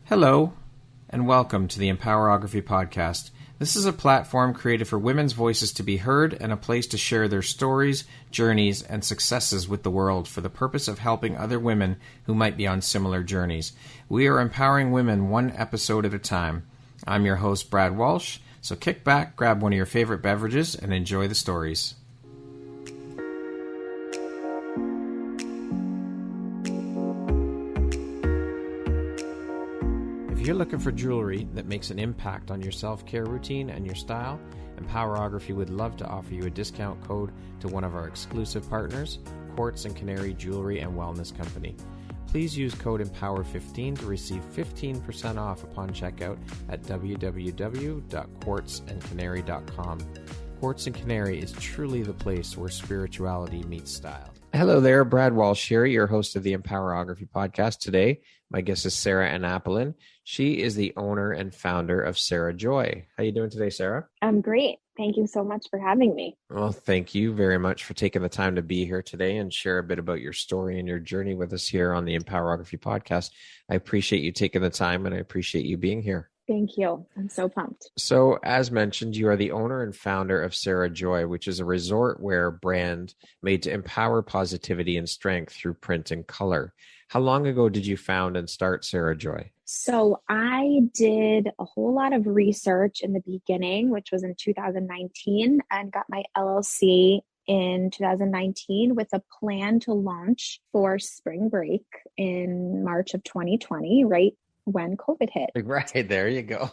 Hello, and welcome to the Empowerography Podcast. This is a platform created for women's voices to be heard and a place to share their stories, journeys, and successes with the world for the purpose of helping other women who might be on similar journeys. We are empowering women one episode at a time. I'm your host, Brad Walsh, so kick back, grab one of your favorite beverages, and enjoy the stories. If you're looking for jewelry that makes an impact on your self-care routine and your style, Empowerography would love to offer you a discount code to one of our exclusive partners, Quartz & Canary Jewelry and Wellness Company. Please use code EMPOWER15 to receive 15% off upon checkout at www.quartzandcanary.com. Quartz & Canary is truly the place where spirituality meets style. Hello there, Brad Walsh here, your host of the Empowerography Podcast. Today, my guest is Sara Annapolen. She is the owner and founder of Sara Joy. How are you doing today, Sara? I'm great. Thank you so much for having me. Well, thank you very much for taking the time to be here today and share a bit about your story and your journey with us here on the Empowerography Podcast. I appreciate you taking the time and I appreciate you being here. Thank you. I'm so pumped. So as mentioned, you are the owner and founder of Sara Joy, which is a resort wear brand made to empower positivity and strength through print and color. How long ago did you found and start Sara Joy? So I did a whole lot of research in the beginning, which was in 2019, and got my LLC in 2019 with a plan to launch for spring break in March of 2020, right when COVID hit. Right, there you go.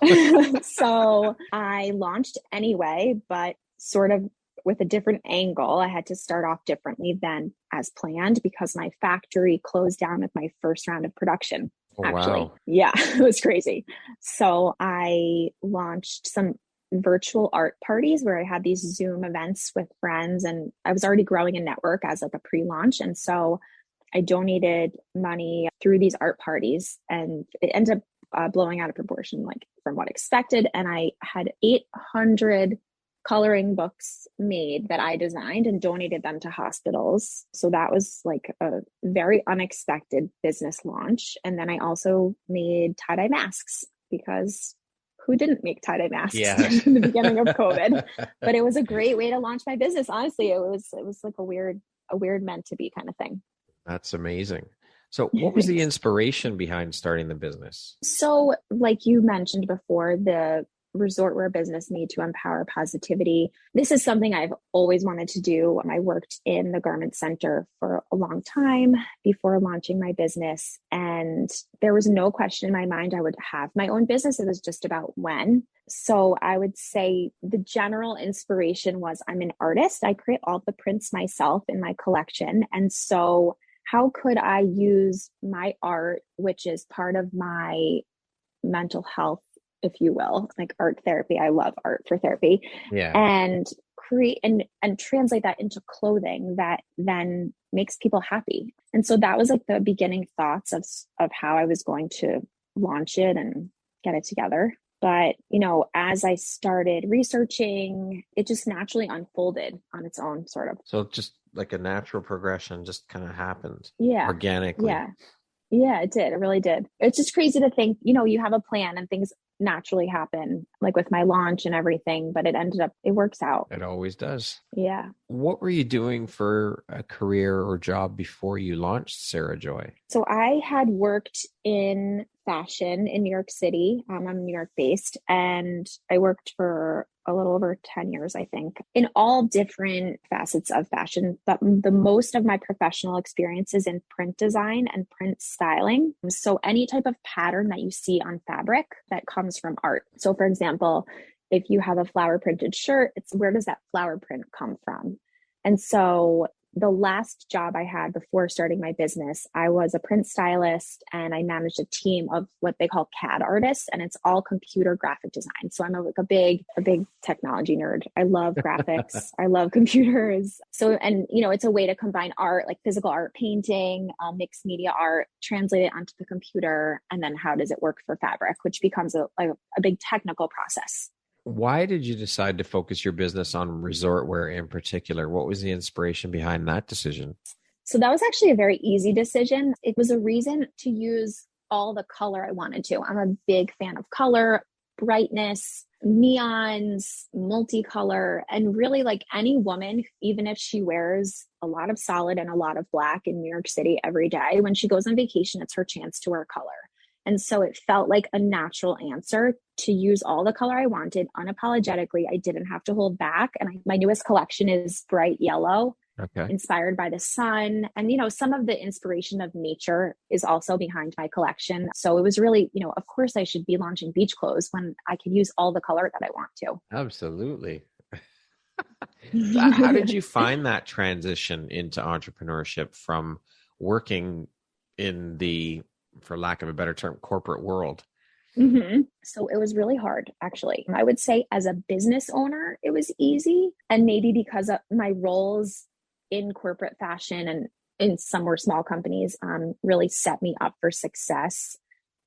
So I launched anyway, but sort of with a different angle. I had to start off differently than as planned because my factory closed down with my first round of production. Actually, wow. Yeah, it was crazy. So I launched some virtual art parties where I had these Zoom events with friends, and I was already growing a network as like a pre-launch. And so I donated money through these art parties, and it ended up blowing out of proportion, like from what expected. And I had 800 coloring books made that I designed and donated them to hospitals. So that was like a very unexpected business launch. And then I also made tie-dye masks because who didn't make tie-dye masks in the beginning of COVID? But it was a great way to launch my business. Honestly, it was like a weird meant to be kind of thing. That's amazing. So what was the inspiration behind starting the business? So like you mentioned before, the resort wear business made to empower positivity. This is something I've always wanted to do. I worked in the garment center for a long time before launching my business. And there was no question in my mind I would have my own business. It was just about when. So I would say the general inspiration was I'm an artist. I create all the prints myself in my collection. And so how could I use my art, which is part of my mental health, if you will, like art therapy. I love art for therapy. Yeah. And create and translate that into clothing that then makes people happy. And so that was like the beginning thoughts of how I was going to launch it and get it together. But, you know, as I started researching, it just naturally unfolded on its own, sort of. So just like a natural progression just kind of happened. Yeah. Organically. Yeah, it did. It really did. It's just crazy to think, you know, you have a plan and things naturally happen, like with my launch and everything, but it works out. It always does. Yeah. What were you doing for a career or job before you launched Sara Joy? So I had worked in fashion in New York City. I'm New York based, and I worked for a little over 10 years, I think, in all different facets of fashion. But the most of my professional experience is in print design and print styling. So any type of pattern that you see on fabric that comes from art. So for example, if you have a flower printed shirt, where does that flower print come from? And so the last job I had before starting my business, I was a print stylist and I managed a team of what they call CAD artists, and it's all computer graphic design. So I'm a big technology nerd. I love graphics. I love computers. So, and you know, it's a way to combine art, like physical art, painting, mixed media art, translate it onto the computer. And then how does it work for fabric, which becomes a big technical process. Why did you decide to focus your business on resort wear in particular? What was the inspiration behind that decision? So that was actually a very easy decision. It was a reason to use all the color I wanted to. I'm a big fan of color, brightness, neons, multicolor, and really like any woman, even if she wears a lot of solid and a lot of black in New York City every day, when she goes on vacation, it's her chance to wear color. And so it felt like a natural answer to use all the color I wanted unapologetically. I didn't have to hold back. And my newest collection is bright yellow, inspired by the sun. And, some of the inspiration of nature is also behind my collection. So it was really, of course I should be launching beach clothes when I can use all the color that I want to. Absolutely. How did you find that transition into entrepreneurship from working in the, for lack of a better term, corporate world? Mm-hmm. So it was really hard, actually. I would say as a business owner, it was easy. And maybe because of my roles in corporate fashion and in some more small companies really set me up for success.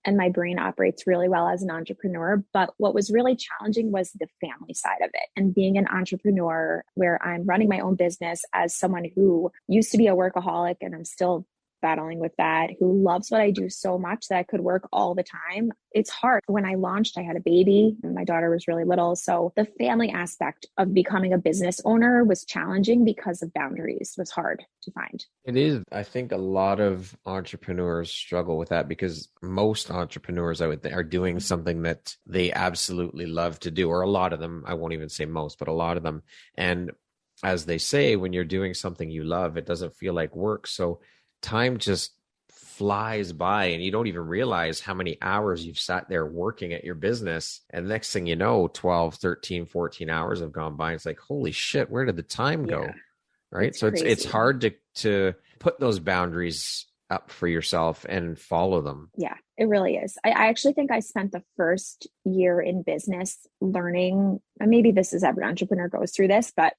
And my brain operates really well as an entrepreneur. But what was really challenging was the family side of it. And being an entrepreneur where I'm running my own business as someone who used to be a workaholic, and I'm still battling with that, who loves what I do so much that I could work all the time. It's hard. When I launched, I had a baby and my daughter was really little. So the family aspect of becoming a business owner was challenging because of boundaries, was hard to find. It is. I think a lot of entrepreneurs struggle with that because most entrepreneurs, I would think, are doing something that they absolutely love to do, or a lot of them. I won't even say most, but a lot of them. And as they say, when you're doing something you love, it doesn't feel like work. So time just flies by and you don't even realize how many hours you've sat there working at your business. And next thing you know, 12, 13, 14 hours have gone by. It's like, holy shit, where did the time go? Right. So it's hard to put those boundaries up for yourself and follow them. Yeah, it really is. I actually think I spent the first year in business learning, and maybe this is every entrepreneur goes through this, but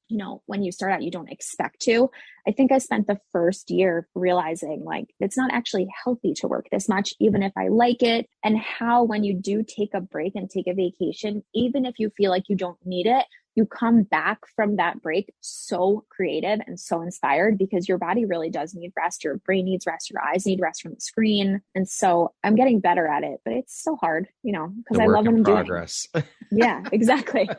when you start out, you don't expect to. I think I spent the first year realizing like, it's not actually healthy to work this much, even if I like it, and how when you do take a break and take a vacation, even if you feel like you don't need it, you come back from that break so creative and so inspired because your body really does need rest. Your brain needs rest. Your eyes need rest from the screen. And so I'm getting better at it, but it's so hard, because I love what I'm doing. Yeah, exactly.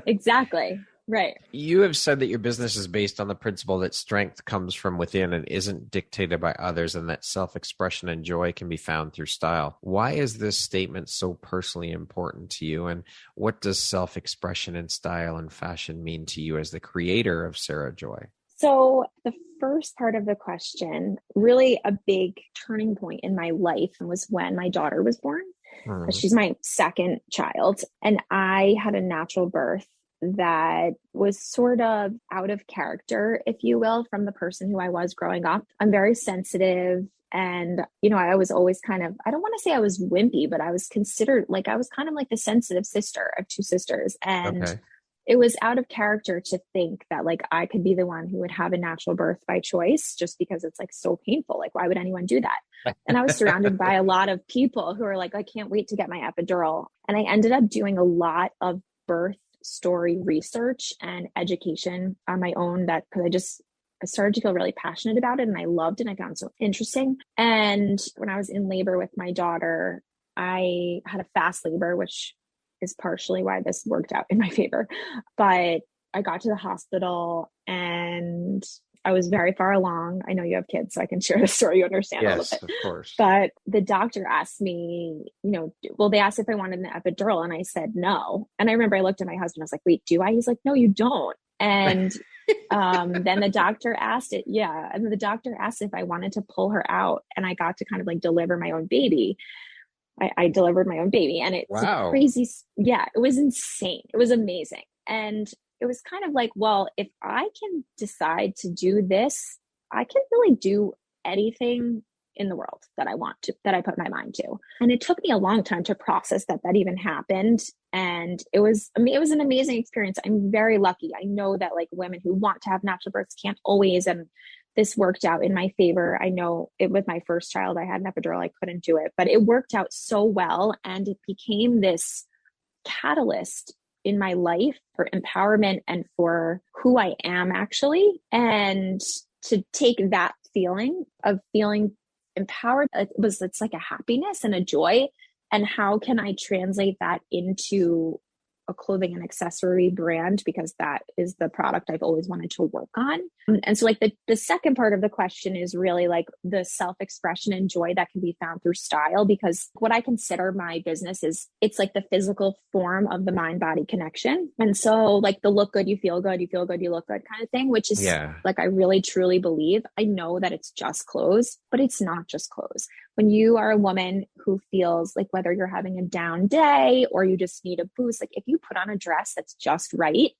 Exactly. Right. You have said that your business is based on the principle that strength comes from within and isn't dictated by others, and that self-expression and joy can be found through style. Why is this statement so personally important to you? And what does self-expression and style and fashion mean to you as the creator of Sara Joy? So the first part of the question, really a big turning point in my life was when my daughter was born. She's my second child, and I had a natural birth that was sort of out of character, if you will, from the person who I was growing up. I'm very sensitive. And, I was always kind of, I don't want to say I was wimpy, but I was considered like, I was kind of like the sensitive sister of two sisters. And it was out of character to think that like, I could be the one who would have a natural birth by choice just because it's like so painful. Like, why would anyone do that? And I was surrounded by a lot of people who are like, I can't wait to get my epidural. And I ended up doing a lot of birth story research and education on my own because I started to feel really passionate about it and I loved it and I found it so interesting. And when I was in labor with my daughter, I had a fast labor, which is partially why this worked out in my favor. But I got to the hospital and I was very far along. I know you have kids, so I can share the story. You understand a little bit. Of course. But the doctor asked me, they asked if I wanted an epidural and I said no. And I remember I looked at my husband, I was like, wait, do I? He's like, no, you don't. And then the doctor asked it. Yeah. And the doctor asked if I wanted to pull her out and I got to kind of like deliver my own baby. I delivered my own baby and it's crazy. Yeah, it was insane. It was amazing. And it was kind of like, well, if I can decide to do this, I can really do anything in the world that I want to, that I put my mind to. And it took me a long time to process that even happened. And it was an amazing experience. I'm very lucky. I know that like women who want to have natural births can't always, and this worked out in my favor. I know it with my first child, I had an epidural, I couldn't do it, but it worked out so well. And it became this catalyst in my life for empowerment and for who I am actually. And to take that feeling of feeling empowered. It's like a happiness and a joy. And how can I translate that into a clothing and accessory brand? Because that is the product I've always wanted to work on. And so like the second part of the question is really like the self-expression and joy that can be found through style, because what I consider my business is it's like the physical form of the mind-body connection. And so like the look good, you feel good, you feel good, you look good kind of thing, which is like, I really truly believe. I know that it's just clothes, but it's not just clothes. When you are a woman who feels like whether you're having a down day or you just need a boost, like if you put on a dress that's just right,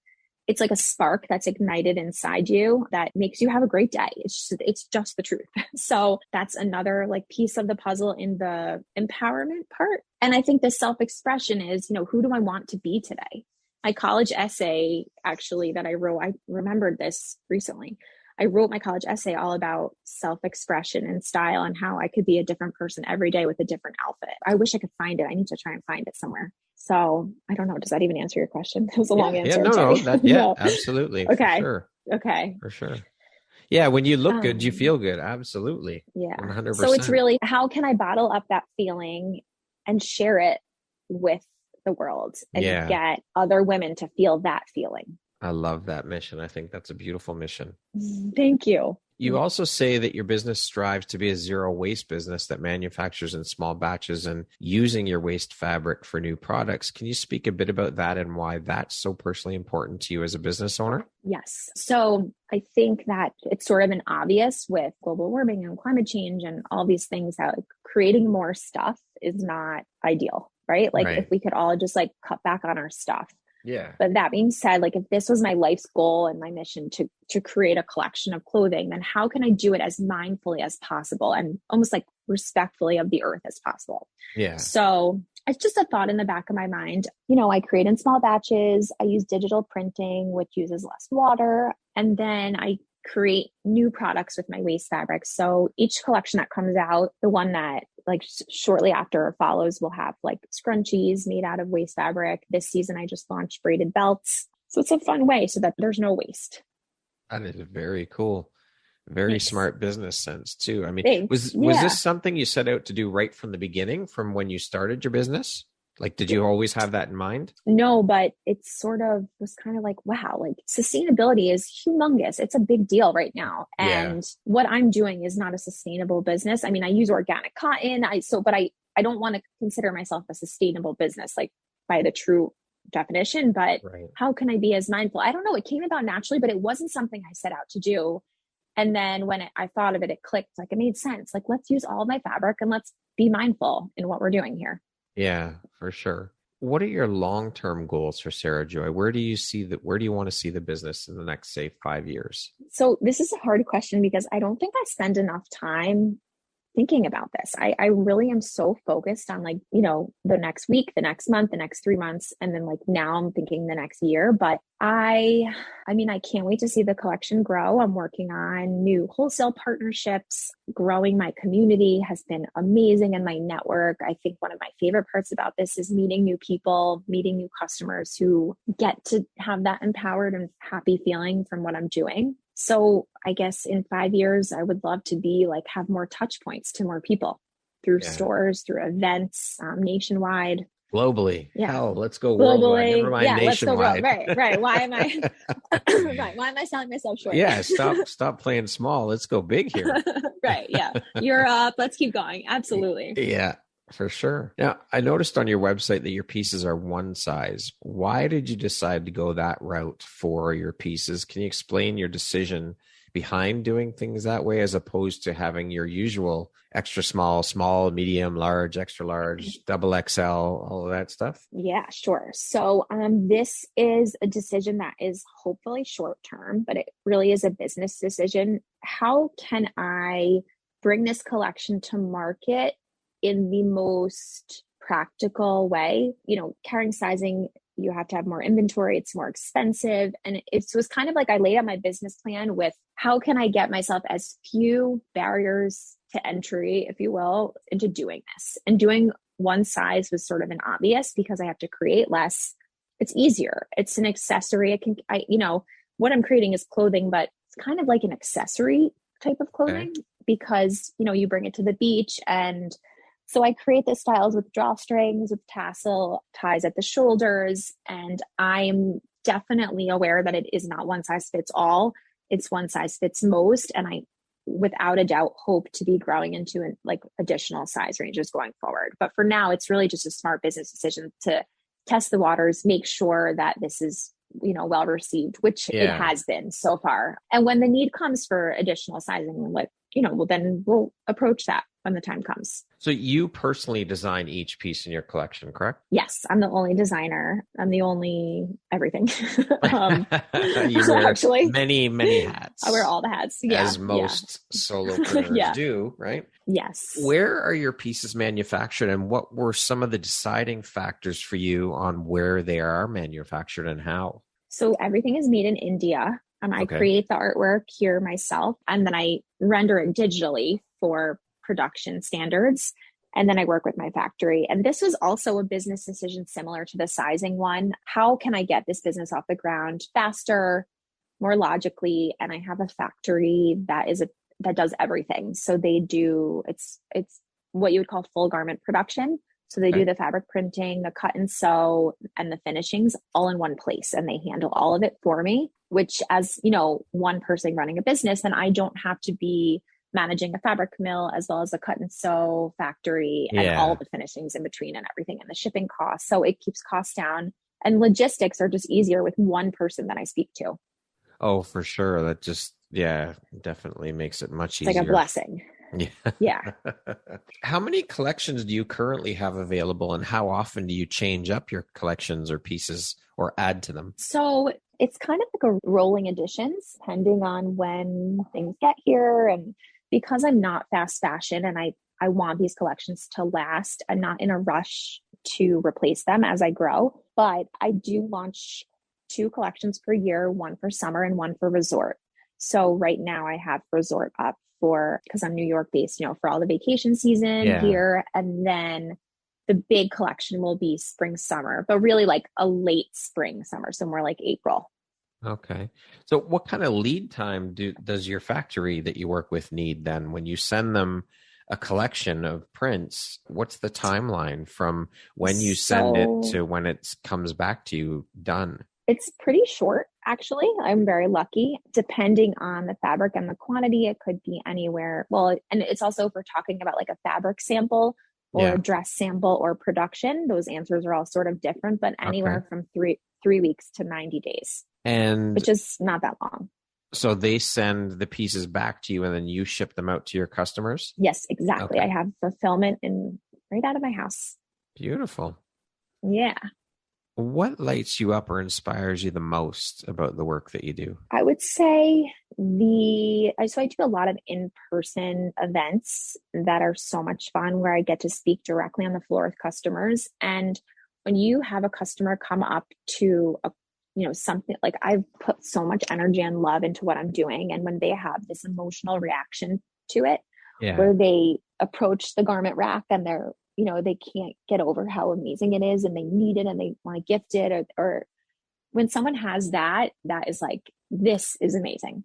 it's like a spark that's ignited inside you that makes you have a great day. It's just the truth. So that's another like piece of the puzzle in the empowerment part. And I think the self-expression is, who do I want to be today? My college essay, actually, that I wrote, I remembered this recently. I wrote my college essay all about self-expression and style and how I could be a different person every day with a different outfit. I wish I could find it. I need to try and find it somewhere. So I don't know. Does that even answer your question? That was a long answer. No, absolutely. Okay. For sure. Okay. For sure. Yeah. When you look good, you feel good. Absolutely. Yeah. 100%. So it's really, how can I bottle up that feeling and share it with the world and get other women to feel that feeling? I love that mission. I think that's a beautiful mission. Thank you. You also say that your business strives to be a zero waste business that manufactures in small batches and using your waste fabric for new products. Can you speak a bit about that and why that's so personally important to you as a business owner? Yes. So I think that it's sort of an obvious with global warming and climate change and all these things that like, creating more stuff is not ideal, right? Like if we could all just like cut back on our stuff. Yeah. But that being said, like if this was my life's goal and my mission to create a collection of clothing, then how can I do it as mindfully as possible and almost like respectfully of the earth as possible? Yeah. So it's just a thought in the back of my mind. I create in small batches. I use digital printing, which uses less water. And then I create new products with my waste fabric. So each collection that comes out, the one that like shortly after follows will have like scrunchies made out of waste fabric. This season, I just launched braided belts. So it's a fun way so that there's no waste. That is very cool. Very smart business sense too. I mean, Thanks. was this something you set out to do right from the beginning, from when you started your business? Like, did you always have that in mind? No, but it sort of was kind of like, wow, like sustainability is humongous. It's a big deal right now. And what I'm doing is not a sustainable business. I mean, I use organic cotton. But I don't want to consider myself a sustainable business, like by the true definition, but how can I be as mindful? I don't know. It came about naturally, but it wasn't something I set out to do. And then when I thought of it, it clicked, like it made sense. Like, let's use all of my fabric and let's be mindful in what we're doing here. Yeah, for sure. What are your long-term goals for Sara Joy? Where do you want to see the business in the next, say, 5 years? So this is a hard question because I don't think I spend enough time thinking about this. I really am so focused on like, the next week, the next month, the next 3 months. And then like now I'm thinking the next year, but I can't wait to see the collection grow. I'm working on new wholesale partnerships. Growing my community has been amazing, and my network. I think one of my favorite parts about this is meeting new people, meeting new customers who get to have that empowered and happy feeling from what I'm doing. So I guess in 5 years, I would love to be like, have more touch points to more people through stores, through events, nationwide. Globally. Yeah. Hell, let's go globally. Worldwide. Never mind nationwide. Let's go right. Why am I why am I selling myself short? Yeah. Stop playing small. Let's go big here. Right. Yeah. Europe. Let's keep going. Absolutely. Yeah. For sure. Now, I noticed on your website that your pieces are one size. Why did you decide to go that route for your pieces? Can you explain your decision behind doing things that way, as opposed to having your usual extra small, medium, large, extra large, double XL, all of that stuff? Yeah, sure. So this is a decision that is hopefully short term, but it really is a business decision. How can I bring this collection to market in the most practical way? Carrying sizing, you have to have more inventory. It's more expensive. And it was kind of like I laid out my business plan with how can I get myself as few barriers to entry, if you will, into doing this. And doing one size was sort of an obvious because I have to create less. It's easier. It's an accessory. What I'm creating is clothing, but it's kind of like an accessory type of clothing. because, you bring it to the beach. And so I create the styles with drawstrings, with tassel ties at the shoulders. And I'm definitely aware that it is not one size fits all. It's one size fits most. And I, without a doubt, hope to be growing into additional size ranges going forward. But for now, it's really just a smart business decision to test the waters, make sure that this is, well received, which it has been so far. And when the need comes for additional sizing, then we'll approach that when the time comes. So you personally design each piece in your collection, correct? Yes, I'm the only designer. I'm the only everything. You wear actually many, many hats. I wear all the hats. Yeah, as most solopreneurs do, right? Yes. Where are your pieces manufactured, and what were some of the deciding factors for you on where they are manufactured and how? So everything is made in India. I create the artwork here myself, and then I render it digitally for production standards. And then I work with my factory. And this was also a business decision similar to the sizing one. How can I get this business off the ground faster, more logically? And I have a factory that does everything. So they do, it's what you would call full garment production. So they do the fabric printing, the cut and sew, and the finishings all in one place. And they handle all of it for me, which as, one person running a business, then I don't have to be managing a fabric mill as well as a cut and sew factory and all the finishings in between and everything and the shipping costs. So it keeps costs down, and logistics are just easier with one person that I speak to. Oh, for sure. That just, definitely makes it much easier. It's like a blessing. Yeah. How many collections do you currently have available, and how often do you change up your collections or pieces or add to them? So it's kind of like a rolling additions depending on when things get here. And because I'm not fast fashion and I want these collections to last, I'm not in a rush to replace them as I grow, but I do launch 2 collections per year, one for summer and one for resort. So right now I have resort up because I'm New York based, for all the vacation season here. And then the big collection will be spring, summer, but really like a late spring, summer, so more like April. Okay. So what kind of lead time does your factory that you work with need then? When you send them a collection of prints, what's the timeline from when you send it to when it comes back to you done? It's pretty short, actually. I'm very lucky. Depending on the fabric and the quantity, it could be anywhere. Well, and it's also if we're talking about like a fabric sample or a dress sample or production, those answers are all sort of different, but anywhere from three weeks to 90 days. And which is not that long. So they send the pieces back to you and then you ship them out to your customers? Yes, exactly. Okay. I have fulfillment right out of my house. Beautiful. Yeah. What lights you up or inspires you the most about the work that you do? I would say I do a lot of in-person events that are so much fun where I get to speak directly on the floor with customers. And when you have a customer come up to something like I've put so much energy and love into what I'm doing. And when they have this emotional reaction to it, where they approach the garment rack and they can't get over how amazing it is and they need it and they want to gift it or when someone has that is like, this is amazing.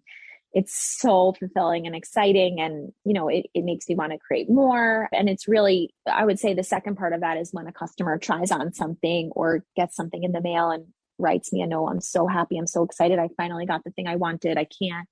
It's so fulfilling and exciting. And, it makes me want to create more. And it's really, I would say the second part of that is when a customer tries on something or gets something in the mail and writes me a note. I'm so happy. I'm so excited. I finally got the thing I wanted. I can't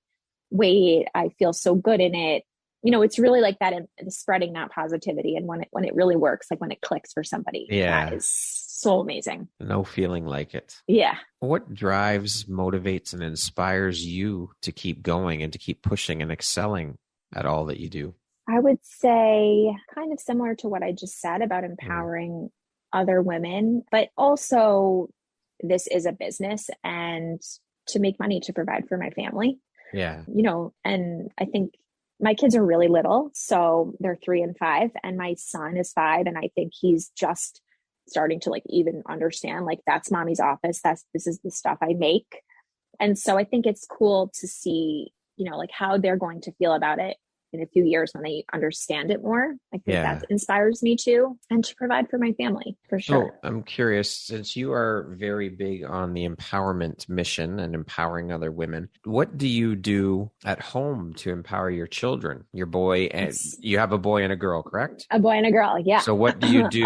wait. I feel so good in it. It's really like that and spreading that positivity. And when it really works, like when it clicks for somebody, that is so amazing. No feeling like it. Yeah. What drives, motivates, and inspires you to keep going and to keep pushing and excelling at all that you do? I would say kind of similar to what I just said about empowering other women, but also this is a business and to make money to provide for my family. Yeah. And I think my kids are really little, so they're 3 and 5, and my son is 5. And I think he's just starting to even understand, that's mommy's office. This is the stuff I make. And so I think it's cool to see, how they're going to feel about it in a few years when they understand it more. I think that inspires me too, and to provide for my family for sure. So I'm curious, since you are very big on the empowerment mission and empowering other women, what do you do at home to empower your children, your boy, and you have a boy and a girl, correct? A boy and a girl. Yeah. So what do you do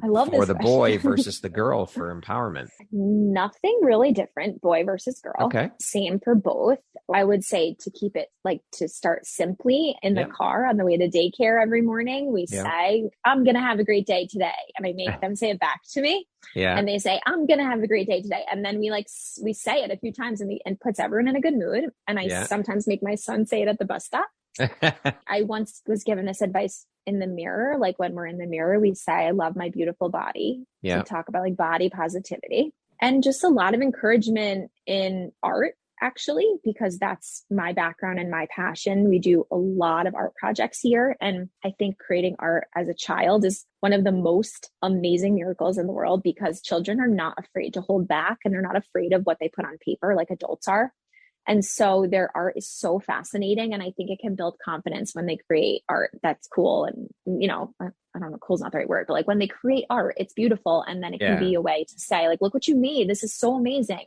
I love for this the boy versus the girl for empowerment? Nothing really different, boy versus girl. Okay. Same for both. I would say to keep it like to start simply in the car on the way to daycare every morning. We say, I'm going to have a great day today. And I make them say it back to me. Yeah. And they say, I'm going to have a great day today. And then we say it a few times and puts everyone in a good mood. And I sometimes make my son say it at the bus stop. I once was given this advice in the mirror. Like when we're in the mirror, we say, I love my beautiful body. Yeah. To talk about like body positivity and just a lot of encouragement in art, actually, because that's my background and my passion. We do a lot of art projects here. And I think creating art as a child is one of the most amazing miracles in the world because children are not afraid to hold back and they're not afraid of what they put on paper like adults are. And so their art is so fascinating. And I think it can build confidence when they create art that's cool. And, you know, I don't know, cool is not the right word, but like when they create art, it's beautiful. And then it can be a way to say like, look what you made. This is so amazing.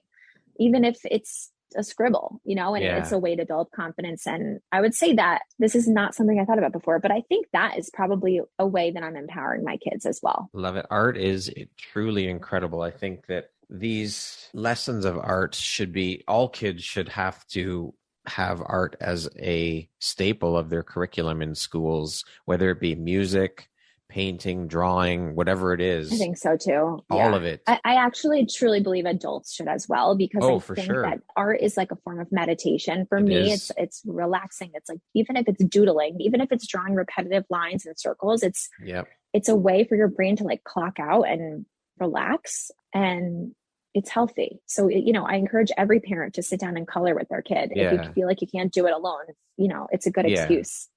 Even if it's a scribble, you know, and it's a way to build confidence. And I would say that this is not something I thought about before, but I think that is probably a way that I'm empowering my kids as well. Love it. Art is truly incredible. I think that these lessons of art should be, all kids should have to have art as a staple of their curriculum in schools, whether it be music, painting, drawing, whatever it is. I think so too. All of it. I actually truly believe adults should as well, because I think that art is like a form of meditation. For me, it's relaxing. It's like, even if it's doodling, even if it's drawing repetitive lines and circles, it's a way for your brain to like clock out and relax, and it's healthy. So, you know, I encourage every parent to sit down and color with their kid. If you feel like you can't do it alone, you know, it's a good excuse.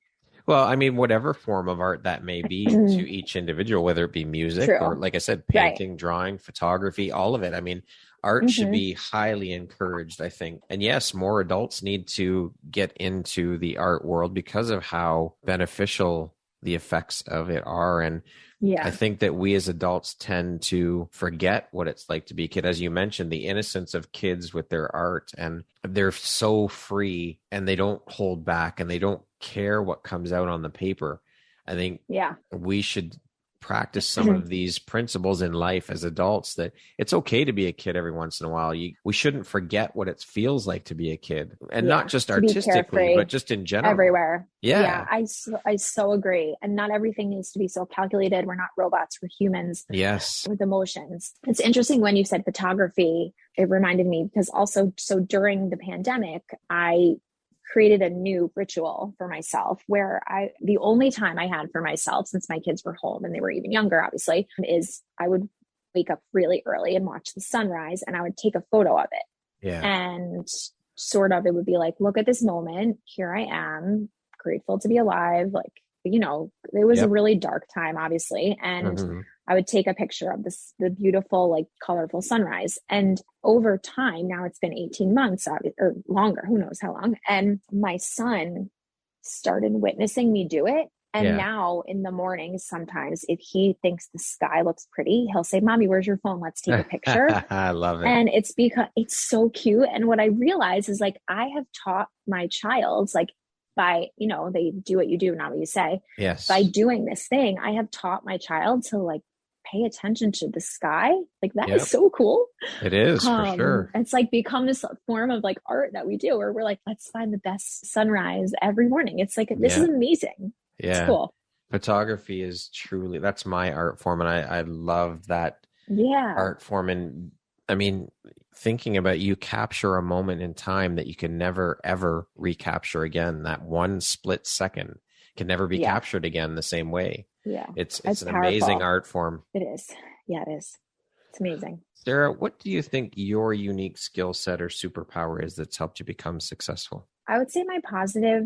Well, I mean, whatever form of art that may be to each individual, whether it be music or, like I said, painting, drawing, photography, all of it. I mean, art should be highly encouraged, I think. And yes, more adults need to get into the art world because of how beneficial the effects of it are. And I think that we as adults tend to forget what it's like to be a kid. As you mentioned, the innocence of kids with their art, and they're so free and they don't hold back and they don't care what comes out on the paper. I think we should practice some of these principles in life as adults, that it's okay to be a kid every once in a while. We shouldn't forget what it feels like to be a kid, and not just artistically, but just in general. Everywhere. Yeah. I so agree. And not everything needs to be so calculated. We're not robots. We're humans. Yes. With emotions. It's interesting when you said photography, it reminded me because also, so during the pandemic, I created a new ritual for myself where the only time I had for myself since my kids were home and they were even younger, obviously, is I would wake up really early and watch the sunrise, and I would take a photo of it. Yeah. And sort of, it would be like, look at this moment. Here I am, grateful to be alive. Like, you know, it was a really dark time, obviously. And I would take a picture of the beautiful, like colorful sunrise. And over time, now it's been 18 months or longer, who knows how long. And my son started witnessing me do it. And now in the mornings, sometimes if he thinks the sky looks pretty, he'll say, Mommy, where's your phone? Let's take a picture. I love it. And it's because it's so cute. And what I realize is like, I have taught my child, like, by, you know, they do what you do, not what you say. Yes. By doing this thing, I have taught my child to like pay attention to the sky. Like that is so cool. It is for sure. It's like become this form of like art that we do, where we're like, let's find the best sunrise every morning. It's like, this is amazing. Yeah. It's cool. Photography is truly, that's my art form. And I love that art form. And I mean, thinking about, you capture a moment in time that you can never, ever recapture again. That one split second can never be captured again the same way. Yeah. It's an powerful, amazing art form. It is. Yeah, it is. It's amazing. Sara, what do you think your unique skill set or superpower is that's helped you become successful? I would say my positive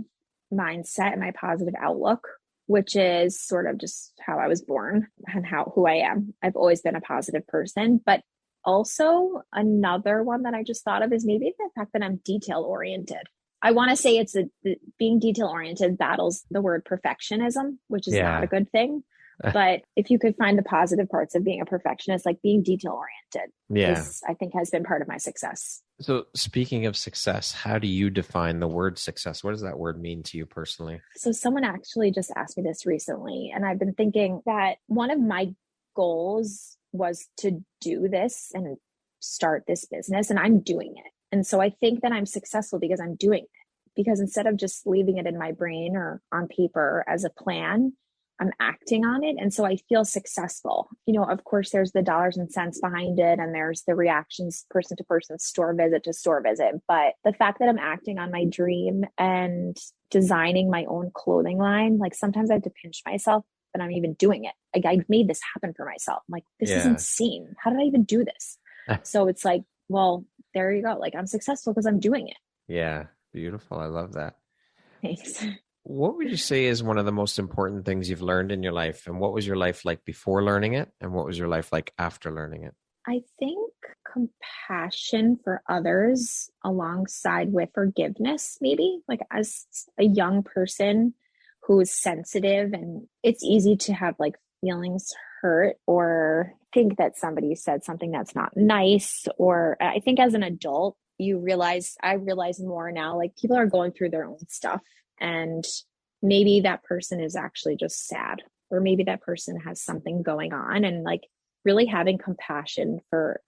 mindset and my positive outlook, which is sort of just how I was born and who I am. I've always been a positive person, but also another one that I just thought of is maybe the fact that I'm detail oriented. I want to say being detail oriented battles the word perfectionism, which is not a good thing. But if you could find the positive parts of being a perfectionist, like being detail oriented, I think has been part of my success. So speaking of success, how do you define the word success? What does that word mean to you personally? So someone actually just asked me this recently, and I've been thinking that one of my goals was to do this and start this business, and I'm doing it. And so I think that I'm successful because I'm doing it, because instead of just leaving it in my brain or on paper as a plan, I'm acting on it. And so I feel successful. Of course, there's the dollars and cents behind it, and there's the reactions person to person, store visit to store visit. But the fact that I'm acting on my dream and designing my own clothing line, like sometimes I have to pinch myself that I'm even doing it. Like I made this happen for myself. I'm like, this is insane. How did I even do this? So it's like, well, there you go. Like I'm successful because I'm doing it. Yeah. Beautiful. I love that. Thanks. What would you say is one of the most important things you've learned in your life? And what was your life like before learning it? And what was your life like after learning it? I think compassion for others alongside with forgiveness, maybe. Like as a young person who is sensitive, and it's easy to have like feelings hurt or think that somebody said something that's not nice. Or I think as an adult, I realize more now, like people are going through their own stuff. And maybe that person is actually just sad, or maybe that person has something going on, and like really having compassion for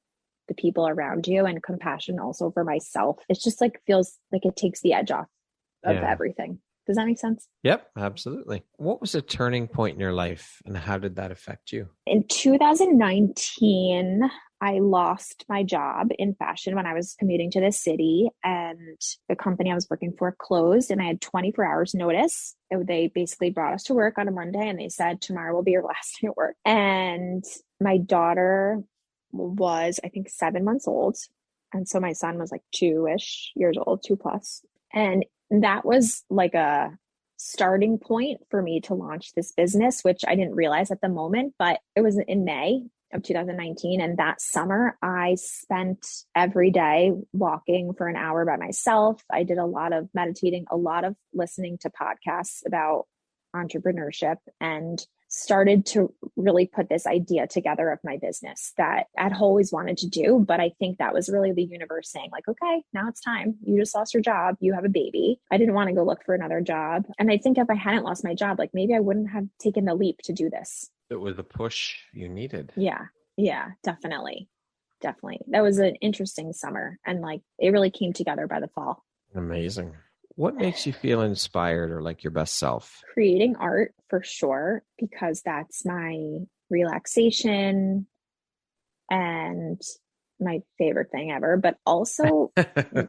the people around you and compassion also for myself. It's just like feels like it takes the edge off of everything. Does that make sense? Yep, absolutely. What was a turning point in your life, and how did that affect you? In 2019, I lost my job in fashion when I was commuting to the city, and the company I was working for closed, and I had 24 hours notice. They basically brought us to work on a Monday, and they said, tomorrow will be your last day at work. And my daughter was, I think, 7 months old. And so my son was like 2-ish years old, 2+. And that was like a starting point for me to launch this business, which I didn't realize at the moment, but it was in May of 2019. And that summer I spent every day walking for an hour by myself. I did a lot of meditating, a lot of listening to podcasts about entrepreneurship, and started to really put this idea together of my business that I'd always wanted to do. But I think that was really the universe saying like, okay, now it's time. You just lost your job. You have a baby. I didn't want to go look for another job. And I think if I hadn't lost my job, like maybe I wouldn't have taken the leap to do this. It was the push you needed. Yeah, definitely. That was an interesting summer, and like it really came together by the fall. Amazing. What makes you feel inspired or like your best self? Creating art for sure, because that's my relaxation and my favorite thing ever. But also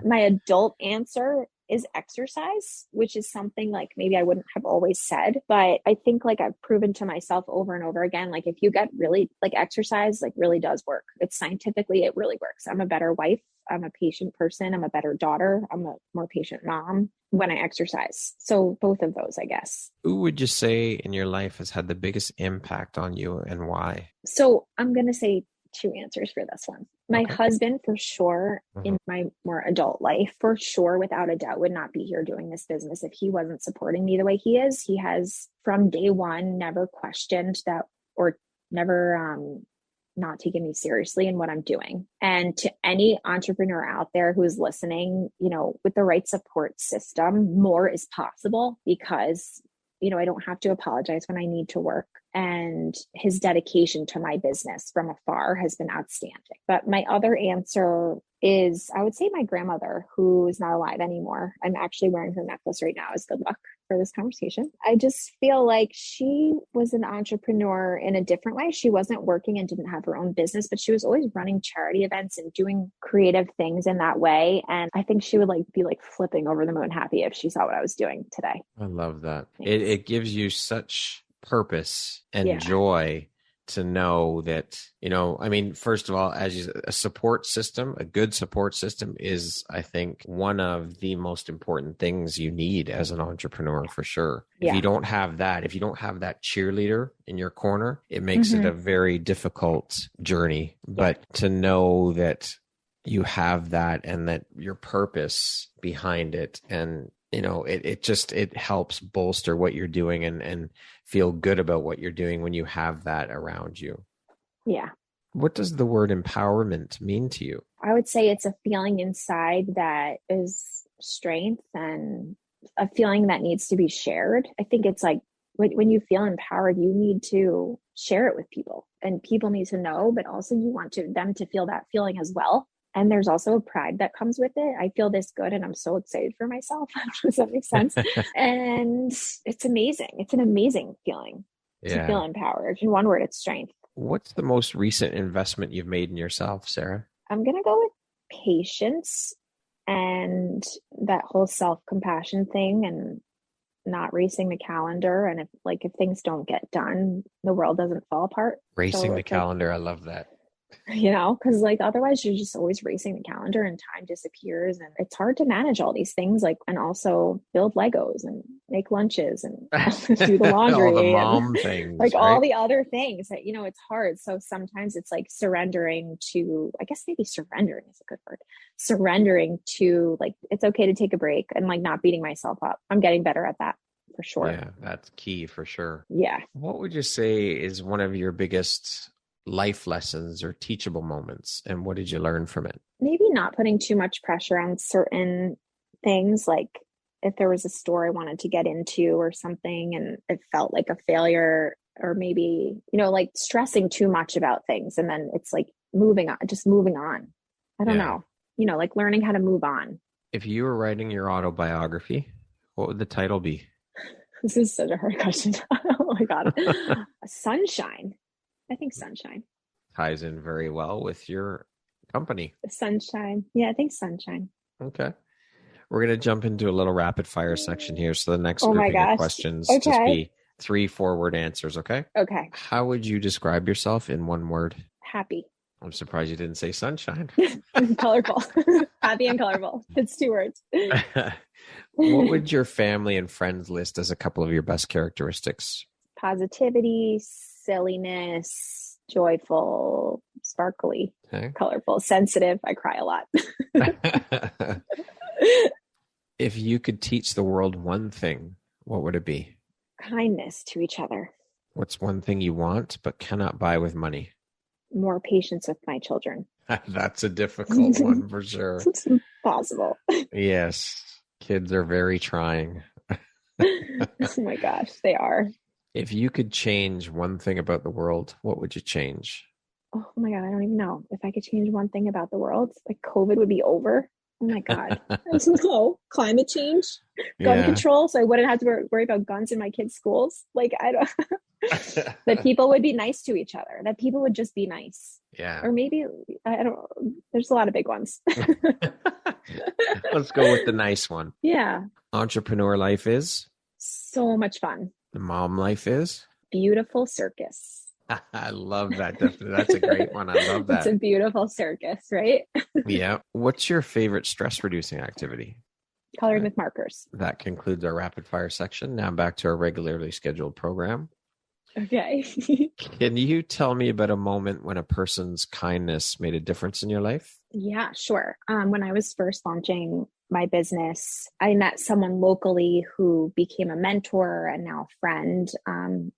my adult answer is exercise, which is something like maybe I wouldn't have always said, but I think like I've proven to myself over and over again, like if you get really like exercise, like really does work. It's scientifically, it really works. I'm a better wife. I'm a patient person. I'm a better daughter. I'm a more patient mom when I exercise. So both of those, I guess. Who would you say in your life has had the biggest impact on you, and why? So I'm going to say two answers for this one. My husband, for sure, in my more adult life, for sure, without a doubt, would not be here doing this business if he wasn't supporting me the way he is. He has, from day one, never questioned that, or never not taken me seriously in what I'm doing. And to any entrepreneur out there who's listening, with the right support system, more is possible, because I don't have to apologize when I need to work. And his dedication to my business from afar has been outstanding. But my other answer is, I would say my grandmother, who is not alive anymore. I'm actually wearing her necklace right now as good luck for this conversation. I just feel like she was an entrepreneur in a different way. She wasn't working and didn't have her own business, but she was always running charity events and doing creative things in that way. And I think she would be flipping over the moon happy if she saw what I was doing today. I love that. It gives you such purpose and joy to know that, first of all, a support system, a good support system is, I think, one of the most important things you need as an entrepreneur, for sure. If you don't have that, cheerleader in your corner, it makes it a very difficult journey. But to know that, you have that and that your purpose behind it. And, it helps bolster what you're doing and feel good about what you're doing when you have that around you. Yeah. What does the word empowerment mean to you? I would say it's a feeling inside that is strength and a feeling that needs to be shared. I think it's like when you feel empowered, you need to share it with people, and people need to know, but also you want them to feel that feeling as well. And there's also a pride that comes with it. I feel this good and I'm so excited for myself. Does that make sense? And it's amazing. It's an amazing feeling to feel empowered. In one word, it's strength. What's the most recent investment you've made in yourself, Sara? I'm going to go with patience and that whole self-compassion thing and not racing the calendar. And if things don't get done, the world doesn't fall apart. Racing the calendar. I love that. Because otherwise you're just always racing the calendar and time disappears, and it's hard to manage all these things, and also build Legos and make lunches and do the laundry, all the mom things, right? All the other things that, it's hard. So sometimes it's like surrendering to, I guess maybe surrendering is a good word, surrendering to it's okay to take a break and not beating myself up. I'm getting better at that for sure. Yeah, that's key for sure. Yeah. What would you say is one of your biggest life lessons or teachable moments, and what did you learn from it? Maybe not putting too much pressure on certain things, like if there was a store I wanted to get into or something and it felt like a failure, or maybe stressing too much about things, and then it's moving on. I don't know, learning how to move on. If you were writing your autobiography, what would the title be? This is such a hard question. Oh my God. Sunshine. I think sunshine ties in very well with your company. Sunshine. Yeah, I think sunshine. Okay. We're going to jump into a little rapid fire section here. So the next grouping of questions just be 3 4-word answers. Okay. Okay. How would you describe yourself in one word? Happy. I'm surprised you didn't say sunshine. Colorful. Happy and colorful. It's 2 words. What would your family and friends list as a couple of your best characteristics? Positivity, silliness, joyful, sparkly, colorful, sensitive. I cry a lot. If you could teach the world one thing, what would it be? Kindness to each other. What's one thing you want but cannot buy with money? More patience with my children. That's a difficult one for sure. It's impossible. Yes. Kids are very trying. Oh my gosh, they are. If you could change one thing about the world, what would you change? Oh my God, I don't even know. If I could change one thing about the world, COVID would be over. Oh my God. I don't know. Climate change, gun control. So I wouldn't have to worry about guns in my kids' schools. I don't that people would be nice to each other, that people would just be nice. Yeah. Or maybe, I don't know. There's a lot of big ones. Let's go with the nice one. Yeah. Entrepreneur life is? So much fun. The mom life is? Beautiful circus. I love that. Definitely. That's a great one. I love that. It's a beautiful circus, right? Yeah. What's your favorite stress reducing activity? Coloring with markers. That concludes our rapid fire section. Now back to our regularly scheduled program. Okay. Can you tell me about a moment when a person's kindness made a difference in your life? Yeah, sure. When I was first launching my business, I met someone locally who became a mentor and now a friend,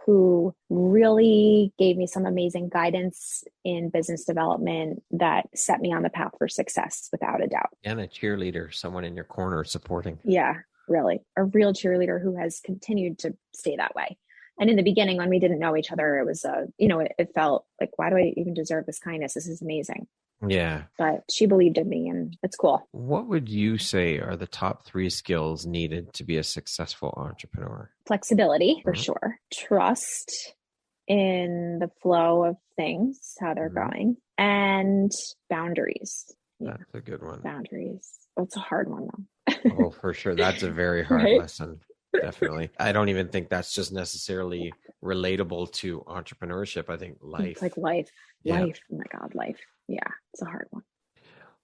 who really gave me some amazing guidance in business development that set me on the path for success without a doubt. And a cheerleader, someone in your corner supporting. Yeah, really. A real cheerleader who has continued to stay that way. And in the beginning, when we didn't know each other, it was, it felt like, why do I even deserve this kindness? This is amazing. Yeah. But she believed in me, and it's cool. What would you say are the top 3 skills needed to be a successful entrepreneur? Flexibility, for sure. Trust in the flow of things, how they're going, and boundaries. Yeah. That's a good one. Boundaries. It's a hard one, though. Oh, for sure. That's a very hard lesson. Definitely. I don't even think that's just necessarily relatable to entrepreneurship. I think life. It's like life. Yeah. Life. Oh my God, life. Yeah, it's a hard one.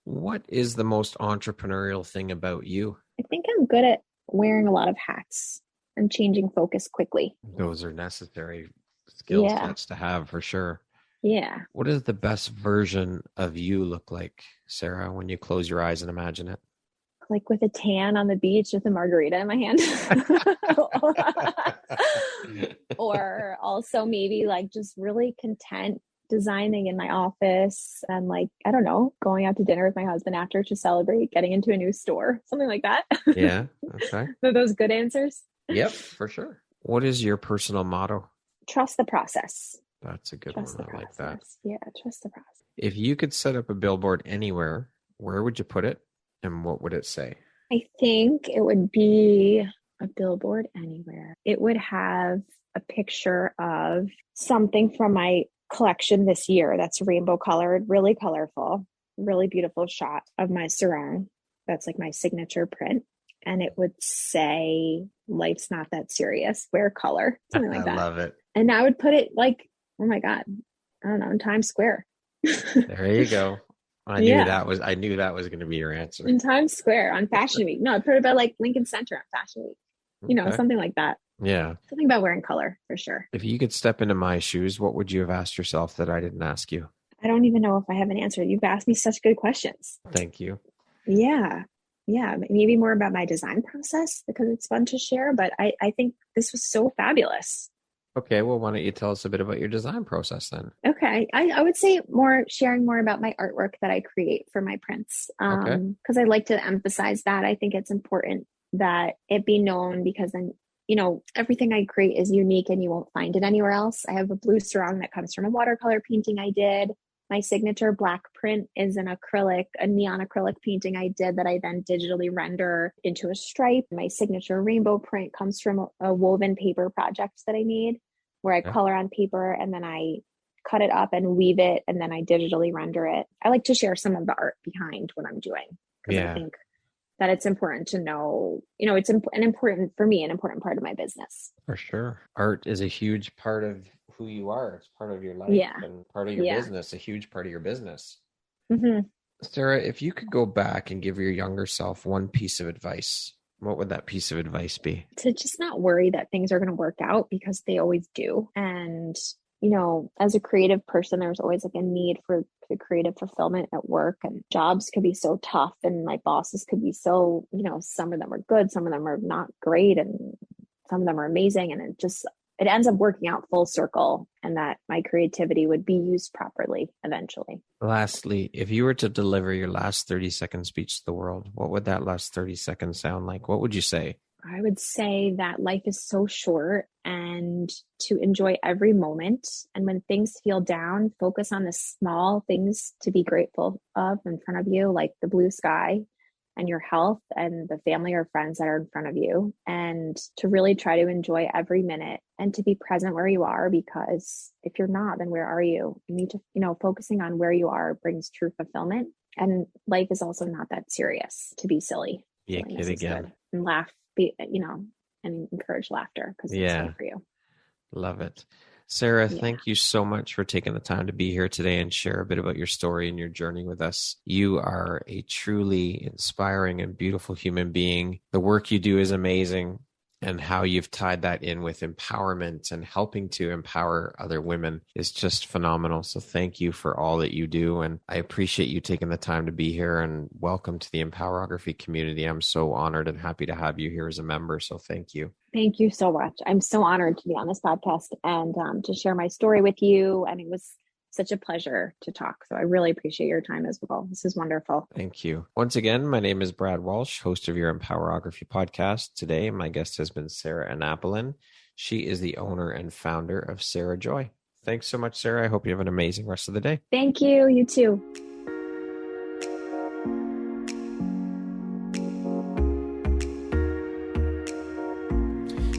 What is the most entrepreneurial thing about you? I think I'm good at wearing a lot of hats and changing focus quickly. Those are necessary skill sets to have for sure. Yeah. What does the best version of you look like, Sara, when you close your eyes and imagine it? Like with a tan on the beach with a margarita in my hand. Or also maybe like just really content designing in my office and like, I don't know, going out to dinner with my husband after to celebrate getting into a new store, something like that. Yeah. Okay. Are those good answers? Yep, for sure. What is your personal motto? Trust the process. That's a good Trust one. the I like process. that. Yeah, trust the process. If you could set up a billboard anywhere, where would you put it and what would it say? I think it would be a billboard anywhere. It would have a picture of something from my collection this year that's rainbow colored, really colorful, really beautiful shot of my sarong. That's like my signature print. And it would say, life's not that serious, wear color, something like that. I love it. And I would put it like, oh my God, I don't know, in Times Square. There you go. I knew that was going to be your answer. In Times Square on Fashion Week. No, I put it about like Lincoln Center on Fashion Week. You know, something like that. Yeah. Something about wearing color for sure. If you could step into my shoes, what would you have asked yourself that I didn't ask you? I don't even know if I have an answer. You've asked me such good questions. Thank you. Yeah. Yeah. Maybe more about my design process because it's fun to share, but I think this was so fabulous. Okay, well, why don't you tell us a bit about your design process then? Okay. I would say sharing more about my artwork that I create for my prints. Because I like to emphasize that. I think it's important that it be known because then, you know, everything I create is unique and you won't find it anywhere else. I have a blue sarong that comes from a watercolor painting I did. My signature black print is a neon acrylic painting I did that I then digitally render into a stripe. My signature rainbow print comes from a woven paper project that I made where I color on paper and then I cut it up and weave it and then I digitally render it. I like to share some of the art behind what I'm doing because I think that it's important to know, you know, it's an important part of my business. For sure. Art is a huge part of who you are. It's part of your life and part of your business, a huge part of your business. Mm-hmm. Sara, if you could go back and give your younger self one piece of advice, what would that piece of advice be? To just not worry that things are going to work out because they always do. And, you know, as a creative person, there's always like a need for the creative fulfillment at work, and jobs could be so tough and my bosses could be so, you know, some of them are good, some of them are not great, and some of them are amazing. And it ends up working out full circle and that my creativity would be used properly eventually. Lastly, if you were to deliver your last 30-second speech to the world, what would that last 30 seconds sound like? What would you say? I would say that life is so short and to enjoy every moment. And when things feel down, focus on the small things to be grateful of in front of you, like the blue sky and your health and the family or friends that are in front of you, and to really try to enjoy every minute and to be present where you are, because if you're not, then where are you? You need to, you know, focusing on where you are brings true fulfillment. And life is also not that serious to be silly. Yeah, kid again. And laugh, you know, and encourage laughter because it's good for you. Love it. Sara, thank you so much for taking the time to be here today and share a bit about your story and your journey with us. You are a truly inspiring and beautiful human being. The work you do is amazing, and how you've tied that in with empowerment and helping to empower other women is just phenomenal. So thank you for all that you do. And I appreciate you taking the time to be here, and welcome to the Empowerography community. I'm so honored and happy to have you here as a member. So thank you. Thank you so much. I'm so honored to be on this podcast and to share my story with you. And it was such a pleasure to talk. So I really appreciate your time as well. This is wonderful. Thank you. Once again, my name is Brad Walsh, host of your Empowerography podcast. Today, my guest has been Sara Annapolen. She is the owner and founder of Sara Joy. Thanks so much, Sara. I hope you have an amazing rest of the day. Thank you. You too.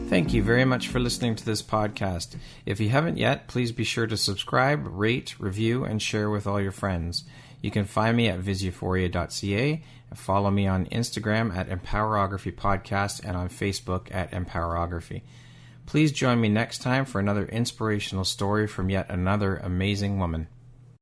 Thank you very much for listening to this podcast. If you haven't yet, please be sure to subscribe, rate, review, and share with all your friends. You can find me at visuphoria.ca and follow me on Instagram at Empowerography Podcast and on Facebook at Empowerography. Please join me next time for another inspirational story from yet another amazing woman.